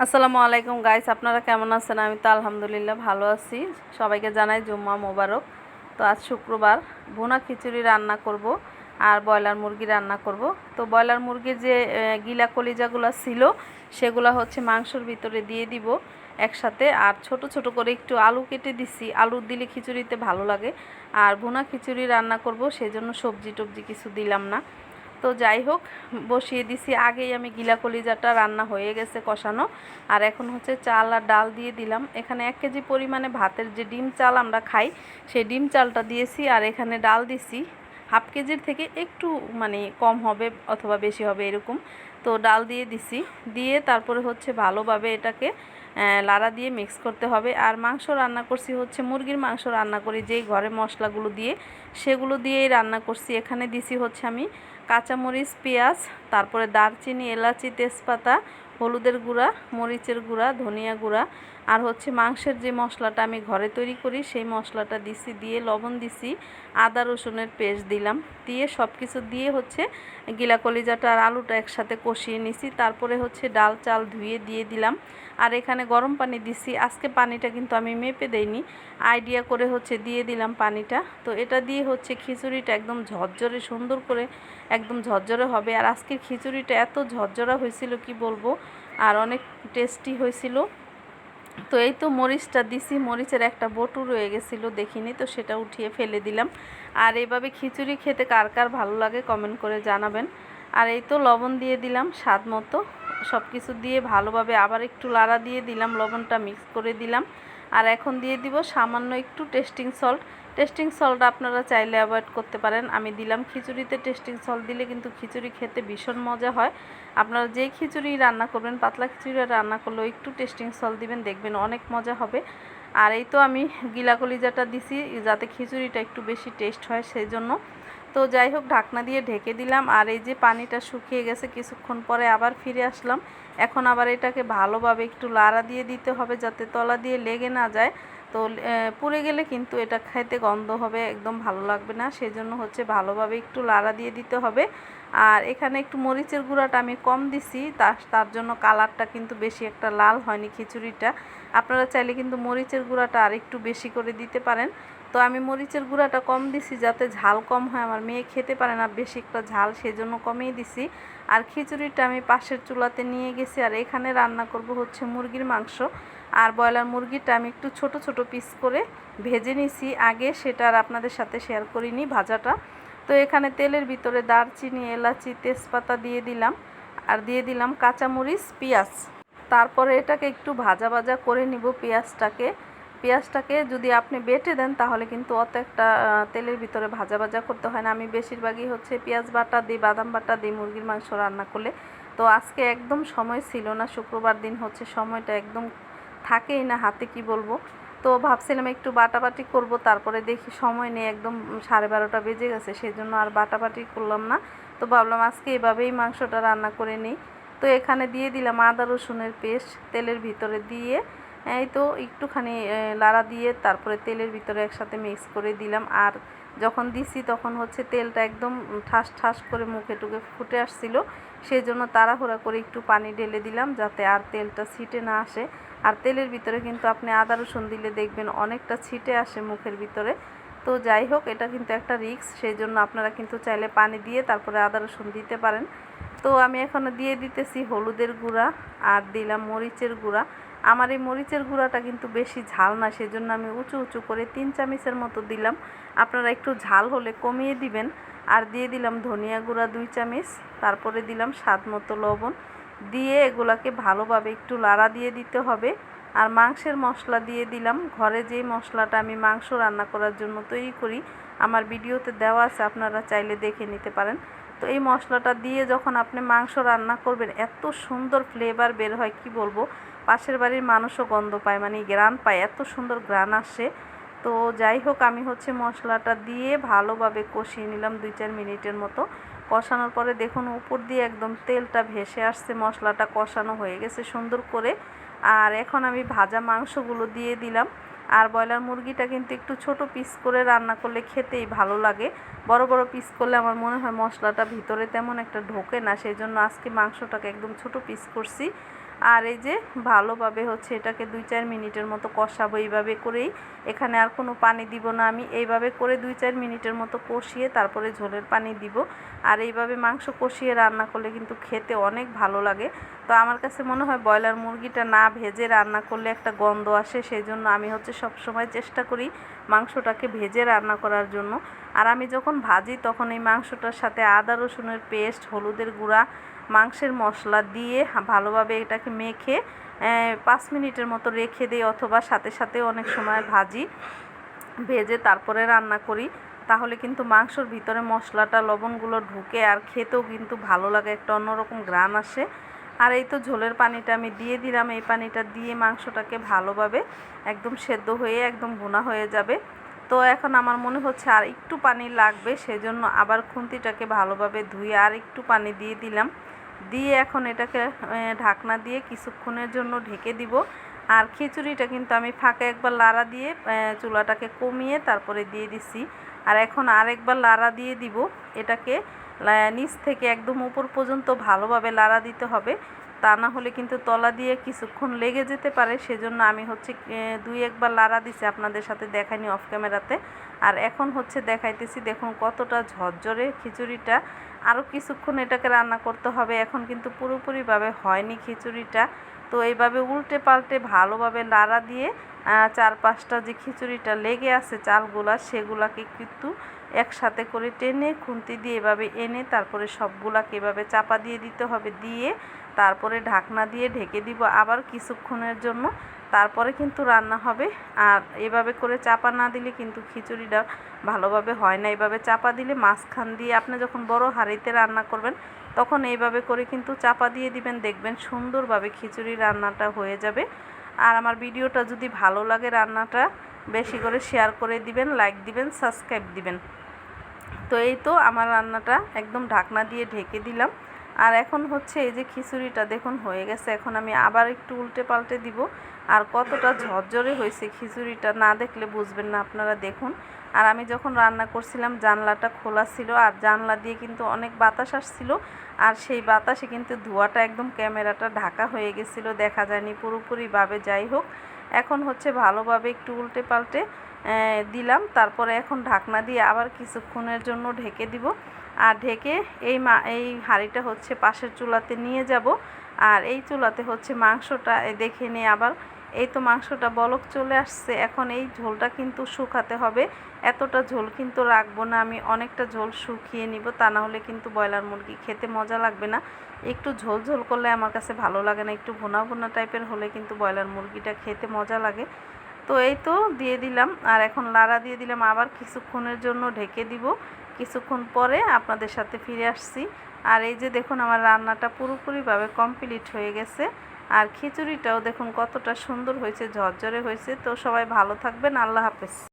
আসসালামু আলাইকুম গাইস, আপনারা কেমন আছেন? আমি তো আলহামদুলিল্লাহ ভালো আছি। সবাইকে জানাই জুম্মা মোবারক। তো আজ শুক্রবার, ভুনা খিচুড়ি রান্না করব আর ব্রয়লার মুরগি রান্না করব। তো ব্রয়লার মুরগির যে গিলা কলিজাগুলো ছিল সেগুলো হচ্ছে মাংসর ভিতরে দিয়ে দিব একসাথে। আর ছোট ছোট করে একটু আলু কেটে দিছি, আলু দিলে খিচুড়িতে ভালো লাগে। আর ভুনা খিচুড়ি রান্না করব, সেজন্য সবজি টবজি কিছু দিলাম না। তো যাই হোক, বসিয়ে দিছি। আগেই আমি গিলা কলিজাটা রান্না হয়ে গেছে কষানো। আর এখন হচ্ছে চাল আর ডাল দিয়ে দিলাম। এখানে 1 কেজি পরিমাণে ভাতের যে ডিম চাল আমরা খাই সেই ডিম চালটা দিয়েছি। আর এখানে ডাল দিছি হাফ কেজির থেকে একটু মানে কম হবে অথবা বেশি হবে এরকম। তো ডাল দিয়ে দিছি, দিয়ে তারপরে হচ্ছে ভালোভাবে এটাকে লাড়া দিয়ে মিক্স করতে হবে। আর মাংস রান্না করছি হচ্ছে মুরগির মাংস রান্না করি যেই ঘরে মশলাগুলো দিয়ে, সেগুলো দিয়েই রান্না করছি। এখানে দিছি হচ্ছে আমি কাঁচামরিচ, পেঁয়াজ, তারপরে দারচিনি, এলাচি, তেজপাতা, হলুদের গুঁড়া, মরিচের গুঁড়া, ধনিয়া গুঁড়া, আর হচ্ছে মাংসের যে মশলাটা আমি ঘরে তৈরি করি সেই মশলাটা দিছি, দিয়ে লবণ দিছি, আদা রসুনের পেস্ট দিলাম, দিয়ে সব কিছু দিয়ে হচ্ছে গিলা কলিজাটা আর আলুটা একসাথে কষিয়ে নিছি। তারপরে হচ্ছে ডাল চাল ধুয়ে দিয়ে দিলাম। আর এখানে গরম পানি দিছি। আজকে পানিটা কিন্তু আমি মেপে দেইনি, আইডিয়া করে হচ্ছে দিয়ে দিলাম পানিটা। তো এটা দিয়ে হচ্ছে খিচুড়িটা একদম ঝরঝরে সুন্দর করে একদম ঝরঝরে হবে। আর আজকের খিচুড়িটা এত ঝরঝরা হয়েছিল কি বলবো, আর অনেক টেস্টি হয়েছিল। তো এই তো মরিচটা দিছি, মরিচের একটা বটু রয়ে গেছিলো দেখিনি, তো সেটা উঠিয়ে ফেলে দিলাম। আর এইভাবে খিচুড়ি খেতে কার কার ভালো লাগে কমেন্ট করে জানাবেন। আর এই তো লবণ দিয়ে দিলাম স্বাদ মতো, সব কিছু দিয়ে ভালোভাবে আবার একটু লাড়া দিয়ে দিলাম, লবণটা মিক্স করে দিলাম। আর এখন দিয়ে দিব সামান্য একটু টেস্টিং সল্ট। টেস্টিং সল্ট আপনারা চাইলে অ্যাভয়েড করতে পারেন, আমি দিলাম। খিচুড়িতে টেস্টিং সল্ট দিলে কিন্তু খিচুড়ি খেতে ভীষণ মজা হয়। আপনারা যেই খিচুড়ি রান্না করবেন, পাতলা খিচুড়ি রান্না করলেও একটু টেস্টিং সল্ট দিবেন, দেখবেন অনেক মজা হবে। আর এই তো আমি গিলা কলিজাটা দিছি যাতে খিচুড়িটা একটু বেশি টেস্ট হয় সেই জন্য। তো যাই হোক, ঢাকনা দিয়ে ঢেকে দিলাম। আর এই যে পানিটা শুকিয়ে গেছে, কিছুক্ষণ পরে আবার ফিরে আসলাম। এখন আবার এটাকে ভালোভাবে একটু লাড়া দিয়ে দিতে হবে যাতে তলা দিয়ে লেগে না যায়। তো পুড়ে গেলে কিন্তু এটা খেতে গন্ধ হবে, একদম ভালো লাগবে না। সেজন্য হচ্ছে ভালোভাবে একটু লাড়া দিয়ে দিতে হবে। আর এখানে একটু মরিচের গুঁড়াটা আমি কম দিছি, তার জন্য কালারটা কিন্তু বেশি একটা লাল হয়নি খিচুড়িটা। আপনারা চাইলে কিন্তু মরিচের গুঁড়াটা আর একটু বেশি করে দিতে পারেন। তো আমি মরিচের গুঁড়াটা কম দিছি যাতে ঝাল কম হয়, আমার মেয়ে খেতে পারে না বেশি একটা ঝাল, সেজন্য কমিয়ে দিছি। আর খিচুড়িটা আমি পাশের চুলাতে নিয়ে গেছি। আর এখানে রান্না করব হচ্ছে মুরগির মাংস। আর ব্রয়লার মুরগিটা আমি একটু ছোট ছোট পিস করে ভেজে নিছি আগে, সেটা আর আপনাদের সাথে শেয়ার করিনি ভাজাটা। তো এখানে তেলের ভিতরে দারচিনি, এলাচি, তেজপাতা দিয়ে দিলাম। আর দিয়ে দিলাম কাঁচামরিচ, পেঁয়াজ। তারপরে এটাকে একটু ভাজা ভাজা করে নিব পেঁয়াজটাকে যদি আপনি বেটে দেন তাহলে কিন্তু অত একটা তেলের ভিতরে ভাজা ভাজা করতে হয় না। আমি বেশিরভাগই হচ্ছে পেঁয়াজ বাটা দিই, বাদাম বাটা দিই মুরগির মাংস রান্না করলে। তো আজকে একদম সময় ছিল না, শুক্রবার দিন হচ্ছে সময়টা একদম থাকেই না হাতে, কি বলবো। তো ভাবছিলাম একটু বাটাবাটি করব, তারপরে দেখি সময় নেই, একদম 12:30 বেজে গেছে, সেই জন্য আর বাটাবাটি করলাম না। তো ভাবলাম আজকে এভাবেই মাংসটা রান্না করে নিই। তো এখানে দিয়ে দিলাম আদা রসুনের পেস্ট তেলের ভিতরে দিয়ে, এই তো একটুখানি লাড়া দিয়ে তারপরে তেলের ভিতরে একসাথে মিক্স করে দিলাম। আর যখন দিছি তখন হচ্ছে তেলটা একদম ঠাস ঠাস করে মুখে টুকে ফুটে আসছিল, সেই জন্য তাড়াহুড়া করে একটু পানি ঢেলে দিলাম যাতে আর তেলটা ছিটে না আসে। আর তেলের ভিতরে কিন্তু আপনি আদা রসুন দিলে দেখবেন অনেকটা ছিটে আসে মুখের ভিতরে। তো যাই হোক, এটা কিন্তু একটা রিস্ক, সেই জন্য আপনারা কিন্তু চাইলে পানি দিয়ে তারপরে আদা রসুন দিতে পারেন। তো আমি এখনও দিয়ে দিতেছি হলুদের গুঁড়া আর দিলাম মরিচের গুঁড়া। আমার এই মরিচের গুঁড়াটা কিন্তু বেশি ঝাল না, সেজন্য আমি উঁচু উঁচু করে 3 চামচের মতো দিলাম। আপনারা একটু ঝাল হলে কমিয়ে দিবেন। আর দিয়ে দিলাম ধনিয়া গুঁড়া 2 চামচ, তারপরে দিলাম স্বাদ মতো লবণ, দিয়ে এগুলাকে ভালোভাবে একটু লাড়া দিয়ে দিতে হবে। আর মাংসের মশলা দিয়ে দিলাম, ঘরে যেই মশলাটা আমি মাংস রান্না করার জন্য তৈরি করি, আমার ভিডিওতে দেওয়া আছে, আপনারা চাইলে দেখে নিতে পারেন। তো এই মশলাটা দিয়ে যখন আপনি মাংস রান্না করবেন এত সুন্দর ফ্লেভার বের হয়, কি বলবো। পাশের বাড়ির মানুষও গন্ধ পায়, মানে গ্রান পায়, এত সুন্দর গ্রান আসে। তো যাই হোক, আমি হচ্ছে মশলাটা দিয়ে ভালোভাবে কষিয়ে নিলাম 2-4 মিনিটের মতো। কষানোর পরে দেখুন উপর দিয়ে একদম তেলটা ভেসে আসছে, মশলাটা কষানো হয়ে গেছে সুন্দর করে। আর এখন আমি ভাজা মাংসগুলো দিয়ে দিলাম। আর ব্রয়লার মুরগিটা কিন্তু একটু ছোট পিস করে রান্না করলে খেতেই ভালো লাগে, বড় বড় পিস করলে আমার মনে হয় মশলাটা ভিতরে তেমন একটা ঢোকে না, সেই জন্য আজকে মাংসটাকে একদম ছোট পিস করছি। আর এই যে ভালোভাবে হচ্ছে এটাকে 2-4 মিনিটের মতো কষাবো। এইভাবে করেই, এখানে আর কোনো পানি দিব না আমি। এইভাবে করে 2-4 মিনিটের মতো কষিয়ে তারপরে ঝোলের পানি দিব। আর এইভাবে মাংস কষিয়ে রান্না করলে কিন্তু খেতে অনেক ভালো লাগে। তো আমার কাছে মনে হয় ব্রয়লার মুরগিটা না ভেজে রান্না করলে একটা গন্ধ আসে, সেই জন্য আমি হচ্ছে সবসময় চেষ্টা করি মাংসটাকে ভেজে রান্না করার জন্য। আর আমি যখন ভাজি তখন এই মাংসটার সাথে আদা রসুনের পেস্ট, হলুদের গুঁড়া, মাংসের মশলা দিয়ে ভালোভাবে এটাকে মেখে 5 মিনিটের মতো রেখে দিই, অথবা সাথে সাথে অনেক সময় ভেজে তারপরে রান্না করি। তাহলে কিন্তু মাংসর ভিতরে মশলাটা, লবণগুলো ঢুকে আর খেতেও কিন্তু ভালো লাগে, একটা অন্যরকম ঘ্রাণ আসে। আর এই তো ঝোলের পানিটা আমি দিয়ে দিলাম। এই পানিটা দিয়ে মাংসটাকে ভালোভাবে একদম সেদ্ধ হয়ে একদম ভুনা হয়ে যাবে। তো এখন আমার মনে হচ্ছে আর একটু পানি লাগবে, সেজন্য আবার খুন্তিটাকে ভালোভাবে ধুয়ে আর একটু পানি দিয়ে দিলাম। দিয়ে এখন এটাকে ঢাকনা দিয়ে কিছুক্ষণের জন্য ঢেকে দিব। আর খিচুড়িটা কিন্তু আমি ফাঁকে একবার লাড়া দিয়ে চুলাটাকে কমিয়ে তারপরে দিয়ে দিছি। আর এখন আরেকবার লাড়া দিয়ে দিব। এটাকে নিচ থেকে একদম উপর পর্যন্ত ভালোভাবে লাড়া দিতে হবে, তা না হলে কিন্তু তলা দিয়ে কিছুক্ষণ লেগে যেতে পারে। সেজন্য আমি হচ্ছে 2-1বার লাড়া দিছি, আপনাদের সাথে দেখাইনি অফ ক্যামেরাতে। আর এখন হচ্ছে দেখাইতেছি, দেখুন কতটা ঝরঝরে খিচুড়িটা। আরও কিছুক্ষণ এটাকে রান্না করতে হবে, এখন কিন্তু পুরোপুরিভাবে হয়নি খিচুড়িটা। তো এইভাবে উল্টে পাল্টে ভালোভাবে লাড়া দিয়ে 4-5টা যে খিচুড়িটা লেগে আছে চালগুলা, সেগুলাকে কিন্তু একসাথে করে টেনে খুন্তি দিয়ে এভাবে এনে তারপরে সবগুলাকে এভাবে চাপা দিয়ে দিতে হবে। দিয়ে তারপরে ঢাকনা দিয়ে ঢেকে দিব আবার কিছুক্ষণের জন্য, তারপরে কিন্তু রান্না হবে। আর এভাবে করে চাপা না দিলে কিন্তু খিচুড়িটা ভালোভাবে হয় না। এভাবে চাপা দিলে মাঝখান দিয়ে, আপনি যখন বড় হাঁড়িতে রান্না করবেন তখন এইভাবে করে কিন্তু চাপা দিয়ে দিবেন, দেখবেন সুন্দরভাবে খিচুড়ি রান্নাটা হয়ে যাবে। আর আমার ভিডিওটা যদি ভালো লাগে রান্নাটা বেশি করে শেয়ার করে দিবেন, লাইক দিবেন, সাবস্ক্রাইব দিবেন। তো এই তো আমার রান্নাটা একদম ঢাকনা দিয়ে ঢেকে দিলাম। আর এখন হচ্ছে এই যে খিচুড়িটা দেখুন হয়ে গেছে। এখন আমি আবার একটু উল্টে পাল্টে দিব। আর কতটা ঝরঝরে হয়েছে খিচুড়িটা, না দেখলে বুঝবেন না, আপনারা দেখুন। আর আমি যখন রান্না করছিলাম জানলাটা খোলা ছিল, আর জানলা দিয়ে কিন্তু অনেক বাতাস আসছিল। আর সেই বাতাসে কিন্তু ধোঁয়াটা একদম ক্যামেরাটা ঢাকা হয়ে গেছিলো, দেখা যায়নি পুরোপুরিভাবে। যাই হোক, এখন হচ্ছে ভালোভাবে একটু উল্টে পাল্টে দিলাম। তারপরে এখন ঢাকনা দিয়ে আবার কিছুক্ষণের জন্য ঢেকে দিব। আর ঢেকে এই হাঁড়িটা হচ্ছে পাশের চুলাতে নিয়ে যাব। আর এই চুলাতে হচ্ছে মাংসটা দেখে নিয়ে আবার, এই তো মাংসটা বলক চলে আসছে। এখন এই ঝোলটা কিন্তু শুকাতে হবে, এতটা ঝোল কিন্তু রাখবো না আমি, অনেকটা ঝোল শুকিয়ে নিব, তা না হলে কিন্তু ব্রয়লার মুরগি খেতে মজা লাগবে না। একটু ঝোল ঝোল করলে আমার কাছে ভালো লাগে না, একটু ভুনা ভুনা টাইপের হলে কিন্তু ব্রয়লার মুরগিটা খেতে মজা লাগে। তো এই তো দিয়ে দিলাম, আর এখন লাড়া দিয়ে দিলাম, আবার কিছুক্ষণের জন্য ঢেকে দিব। কিছুক্ষণ পরে আপনাদের সাথে ফিরে আসছি। আর এই যে দেখুন আমার রান্নাটা পুরোপুরিভাবে কমপ্লিট হয়ে গেছে। আর খিচুড়িটাও দেখুন কতটা সুন্দর হয়েছে, ঝরঝরে হয়েছে। তো সবাই ভালো থাকবেন, আল্লাহ হাফেজ।